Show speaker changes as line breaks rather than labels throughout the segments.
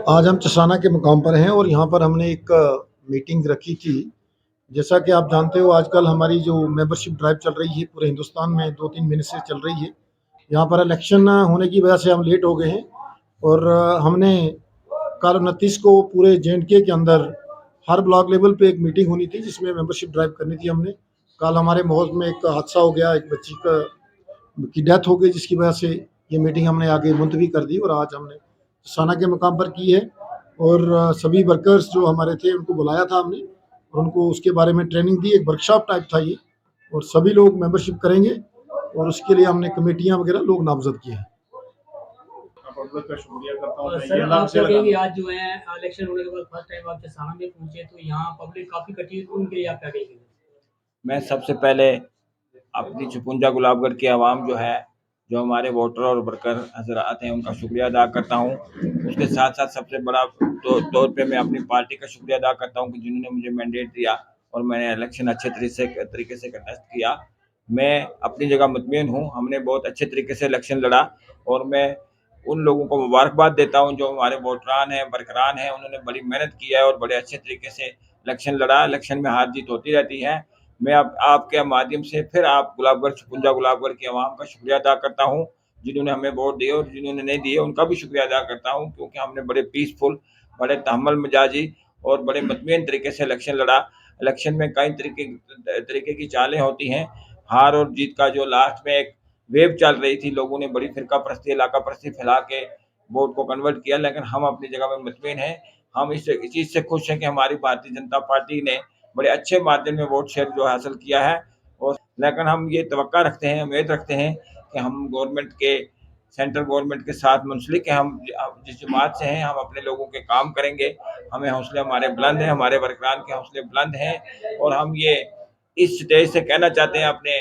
आज हम चसाना के मुकाम पर हैं और यहाँ पर हमने एक मीटिंग रखी थी। जैसा कि आप जानते हो आजकल हमारी जो मेंबरशिप ड्राइव चल रही है पूरे हिंदुस्तान में 2-3 महीने से चल रही है। यहाँ पर इलेक्शन होने की वजह से हम लेट हो गए हैं और हमने कल 29 को पूरे J&K के अंदर हर ब्लॉक लेवल पे एक मीटिंग होनी थी जिसमें मेंबरशिप ड्राइव करनी थी हमने। कल हमारे महोल में एक हादसा हो गया, एक बच्ची की डेथ हो गई जिसकी वजह से ये मीटिंग हमने आगे मुलतवी कर दी और आज हमने चसाना के मुकाम पर की है। और सभी वर्कर्स जो हमारे थे उनको बुलाया था हमने और उनको उसके बारे में ट्रेनिंग दी। एक वर्कशॉप टाइप था ये और सभी लोग मेंबरशिप करेंगे और उसके लिए हमने कमेटियां वगैरह लोग नामजद किए हैं।
पब्लिक का शुक्रिया करता हूँ।
सर आप क्या कहेंगे, आज जो है इलेक्शन होने के बाद फर्स्ट टाइम आप चसाना में पहुंचे तो यहाँ पब्लिक काफी इकट्ठी हुई, उनके लिए आप क्या कहेंगे?
मैं सबसे पहले अपनी छपुंजा गुलाबगढ़ की आवाम जो है, जो हमारे वोटर और वर्कर हजरात हैं, उनका शुक्रिया अदा करता हूँ। उसके साथ साथ सबसे बड़ा तौर पे मैं अपनी पार्टी का शुक्रिया अदा करता हूँ कि जिन्होंने मुझे मैंडेट दिया और मैंने इलेक्शन अच्छे तरीके से कंटेस्ट किया। मैं अपनी जगह मुतमईन हूँ, हमने बहुत अच्छे तरीके से इलेक्शन लड़ा और मैं उन लोगों को मुबारकबाद देता हूँ जो हमारे वोटरान हैं, वर्करान हैं, उन्होंने बड़ी मेहनत की है और बड़े अच्छे तरीके से इलेक्शन लड़ा। इलेक्शन में हार जीत होती रहती है। मैं आपके माध्यम से फिर आप छपुंजा गुलाबगढ़ की आवाम का शुक्रिया अदा करता हूँ जिन्होंने हमें वोट दिए और जिन्होंने नहीं दिए उनका भी शुक्रिया अदा करता हूँ, क्योंकि हमने बड़े पीसफुल, बड़े तहम्मुल मिजाजी और बड़े मुतमईन तरीके से इलेक्शन लड़ा। इलेक्शन में कई तरीके की चालें होती हैं। हार और जीत का जो लास्ट में एक वेव चल रही थी, लोगों ने बड़ी फिरका परस्ती, इलाका परस्ती फैला के वोट को कन्वर्ट किया, लेकिन हम अपनी जगह में मुतमईन हैं। हम इस चीज़ से खुश हैं कि हमारी भारतीय जनता पार्टी ने बड़े अच्छे माध्यम में वोट शेयर जो हासिल किया है। और लेकिन हम ये तवक्का रखते हैं, उम्मीद रखते हैं कि हम गवर्नमेंट के, सेंट्रल गवर्नमेंट के साथ मुंसलिक हैं। हम जिस जमात से हैं, हम अपने लोगों के काम करेंगे। हमें हौसले हमारे बुलंद हैं, हमारे वर्करान के हौसले बुलंद हैं और हम ये इस स्टेज से कहना चाहते हैं अपने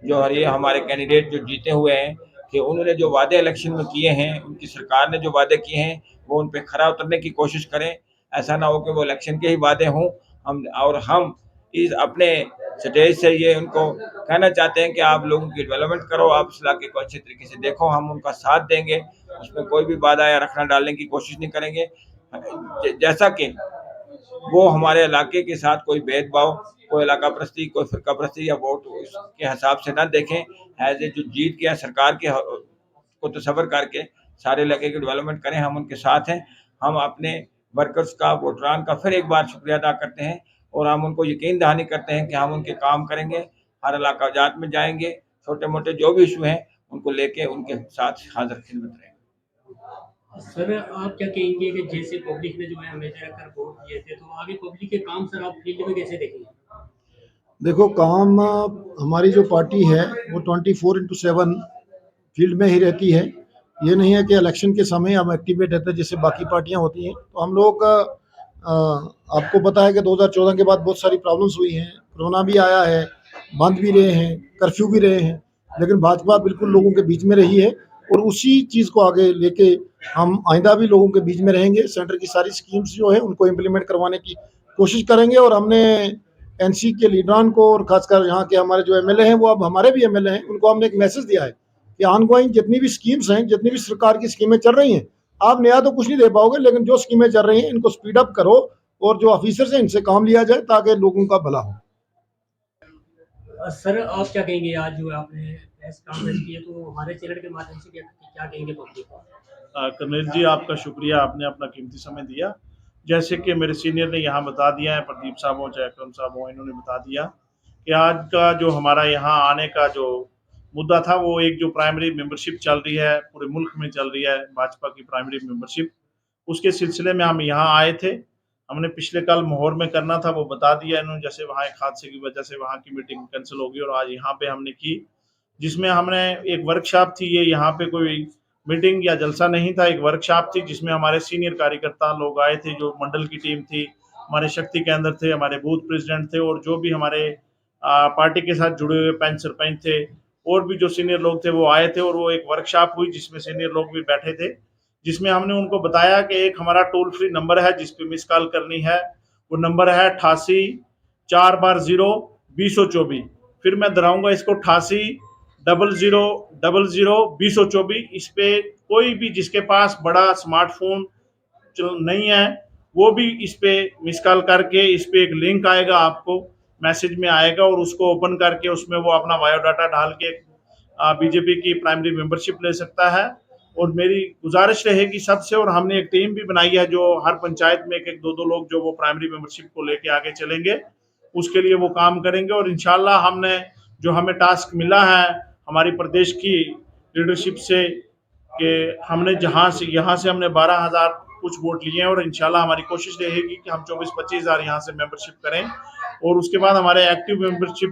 जो ये हमारे कैंडिडेट जो जीते हुए हैं कि उन्होंने जो वादे इलेक्शन में किए हैं, उनकी सरकार ने जो वादे किए हैं, वो उन पे खरा उतरने की कोशिश करें। ऐसा ना हो कि वो इलेक्शन के ही वादे हों। हम इस अपने स्टेज से ये उनको कहना चाहते हैं कि आप लोगों की डेवलपमेंट करो, आप इस इलाके को अच्छे तरीके से देखो। हम उनका साथ देंगे, उसमें कोई भी बाधा या रखना डालने की कोशिश नहीं करेंगे। जैसा कि वो हमारे इलाके के साथ कोई भेदभाव, कोई इलाका परस्ती, कोई फिरका परस्ती या वोट के हिसाब से ना देखें। एज ए जो जीत गया सरकार के को तसव्वुर करके सारे इलाके की डेवलपमेंट करें। हम उनके साथ हैं। हम अपने वर्कर्स का, वोटरान का फिर एक बार शुक्रिया अदा करते हैं और हम उनको यकीन दहानी करते हैं कि हम उनके काम करेंगे, हर इलाका जात में जाएंगे, छोटे मोटे जो भी इशू हैं उनको लेके उनके साथ हाजिर खिदमत रहेंगे।
सर आप क्या कहेंगे कि जैसे पब्लिक ने जो है हमें रखकर वोट दिए थे, तो आगे पब्लिक के काम सर आप फील्ड में कैसे देखेंगे?
देखो काम हमारी जो पार्टी है वो 24/7 फील्ड में ही रहती है। ये नहीं है कि इलेक्शन के समय हम एक्टिवेट रहते हैं जैसे बाकी पार्टियां होती हैं। तो हम लोग आपको पता है कि 2014 के बाद बहुत सारी प्रॉब्लम्स हुई हैं, कोरोना भी आया है, बंद भी रहे हैं, कर्फ्यू भी रहे हैं, लेकिन भाजपा बिल्कुल लोगों के बीच में रही है और उसी चीज़ को आगे लेके हम आइंदा भी लोगों के बीच में रहेंगे। सेंटर की सारी स्कीम्स जो है उनको इम्प्लीमेंट करवाने की कोशिश करेंगे और हमने एनसी के लीडरान को और खासकर यहाँ के हमारे जो एमएलए हैं वो अब हमारे भी एमएलए हैं, उनको हमने एक मैसेज दिया है कि ऑनगोइंग जितनी भी स्कीम्स हैं, जितनी भी सरकार की स्कीमें चल रही हैं, आप नया तो कुछ नहीं दे पाओगे, लेकिन जो स्कीमें चल रही हैं इनको स्पीड अप करो और जो ऑफिसर्स हैं इनसे काम लिया जाए ताकि लोगों का भला हो।
सर आप क्या कहेंगे, आज जो है आपने प्रेस कॉन्फ्रेंस की है तो हमारे चैनल के माध्यम से क्या कहेंगे पब्लिक को?
कर्नल जी, आपका शुक्रिया, आपने अपना कीमती समय दिया। जैसे कि मेरे सीनियर ने यहाँ बता दिया है, प्रदीप साहब हो चाहे अकरम साहब हो, इन्होंने बता दिया कि आज का जो हमारा यहाँ आने का जो मुद्दा था वो एक जो प्राइमरी मेंबरशिप चल रही है, पूरे मुल्क में चल रही है भाजपा की प्राइमरी मेंबरशिप, उसके सिलसिले में हम यहाँ आए थे। हमने पिछले कल मोहर में करना था, वो बता दिया इन्होंने, जैसे वहाँ एक हादसे की वजह से वहाँ की मीटिंग कैंसिल होगी और आज यहाँ पे हमने की, जिसमें हमने एक वर्कशॉप थी। ये यहाँ पे कोई मीटिंग या जलसा नहीं था, एक वर्कशॉप थी जिसमें हमारे सीनियर कार्यकर्ता लोग आए थे, जो मंडल की टीम थी, हमारे शक्ति केंद्र थे, हमारे बूथ प्रेसिडेंट थे और जो भी हमारे पार्टी के साथ जुड़े हुए पंच सरपंच थे और भी जो सीनियर लोग थे वो आए थे। और वो एक वर्कशॉप हुई जिसमें सीनियर लोग भी बैठे थे, जिसमें हमने उनको बताया कि एक हमारा टोल फ्री नंबर है जिस पे मिस कॉल करनी है। वो नंबर है 88 4 बार 0 2024। फिर मैं दोहराऊंगा इसको, 88 00 00 2024। इस पे कोई भी जिसके पास बड़ा स्मार्टफोन नहीं है वो भी इस पे मिस कॉल करके, इस पे एक लिंक आएगा आपको मैसेज में आएगा, और उसको ओपन करके उसमें वो अपना बायोडाटा डाल के बीजेपी की प्राइमरी मेंबरशिप ले सकता है। और मेरी गुजारिश रहेगी सबसे, और हमने एक टीम भी बनाई है जो हर पंचायत में एक एक दो दो लोग जो वो प्राइमरी मेंबरशिप को लेके आगे चलेंगे, उसके लिए वो काम करेंगे। और इंशाल्लाह हमने जो हमें टास्क मिला है हमारी प्रदेश की लीडरशिप से कि हमने जहाँ से यहाँ से हमने 12,000 कुछ वोट लिए हैं, और इंशाल्लाह हमारी कोशिश रहेगी कि हम 24-25 हज़ार यहाँ से मेंबरशिप करें। और उसके बाद हमारे एक्टिव मेंबरशिप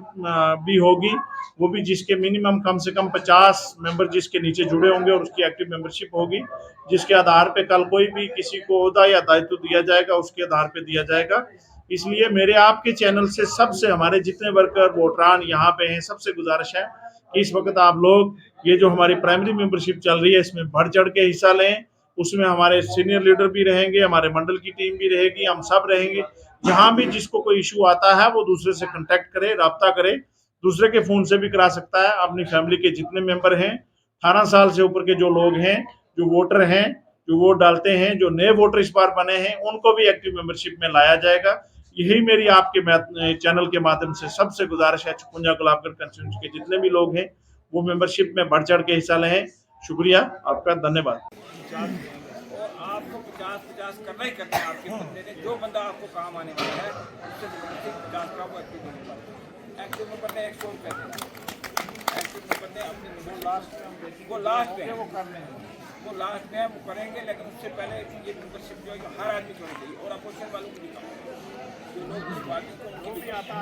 भी होगी, वो भी जिसके मिनिमम कम से कम 50 मेंबर जिसके नीचे जुड़े होंगे, और उसकी एक्टिव मेंबरशिप होगी, जिसके आधार पे कल कोई भी किसी को ओहदा या दायित्व दिया जाएगा उसके आधार पे दिया जाएगा। इसलिए मेरे आपके चैनल से सबसे, हमारे जितने वर्कर वोटरान यहाँ पे हैं, सबसे गुजारिश है कि इस वक्त आप लोग ये जो हमारी प्राइमरी मेंबरशिप चल रही है इसमें बढ़ चढ़ के हिस्सा लें। उसमें हमारे सीनियर लीडर भी रहेंगे, हमारे मंडल की टीम भी रहेगी, हम सब रहेंगे। जहां भी जिसको कोई इशू आता है वो दूसरे से कांटेक्ट करे, राब्ता करे, दूसरे के फोन से भी करा सकता है। अपनी फैमिली के जितने मेंबर हैं, 18 साल से ऊपर के जो लोग हैं, जो वोटर हैं, जो वोट डालते हैं, जो नए वोटर इस बार बने हैं, उनको भी एक्टिव मेंबरशिप में लाया जाएगा। यही मेरी आपके चैनल के माध्यम से सबसे गुजारिश है। छुपुंजा गुलाबगढ़ कंस्टिट्यूंसी के जितने भी लोग हैं वो मेंबरशिप में बढ़ चढ़ के हिस्सा लें। शुक्रिया आपका, धन्यवाद।
और आपको 50-50 करना ही करना है। आपके बंदे ने, जो बंदा आपको काम आने वाला है उससे 50 का वो एक्टिव होने वाला है। एक्टिव नंबर ने 100 रुपये देना, एक्टिव नंबर ने अपने वो लास्ट में वो लास्ट में वो करेंगे, लेकिन उससे पहले ये मेंबरशिप जो है हर आदमी करनी चाहिए। और अपोजिशन वालों को भी कहा, जो लोग इस पार्टी को उनको भी आता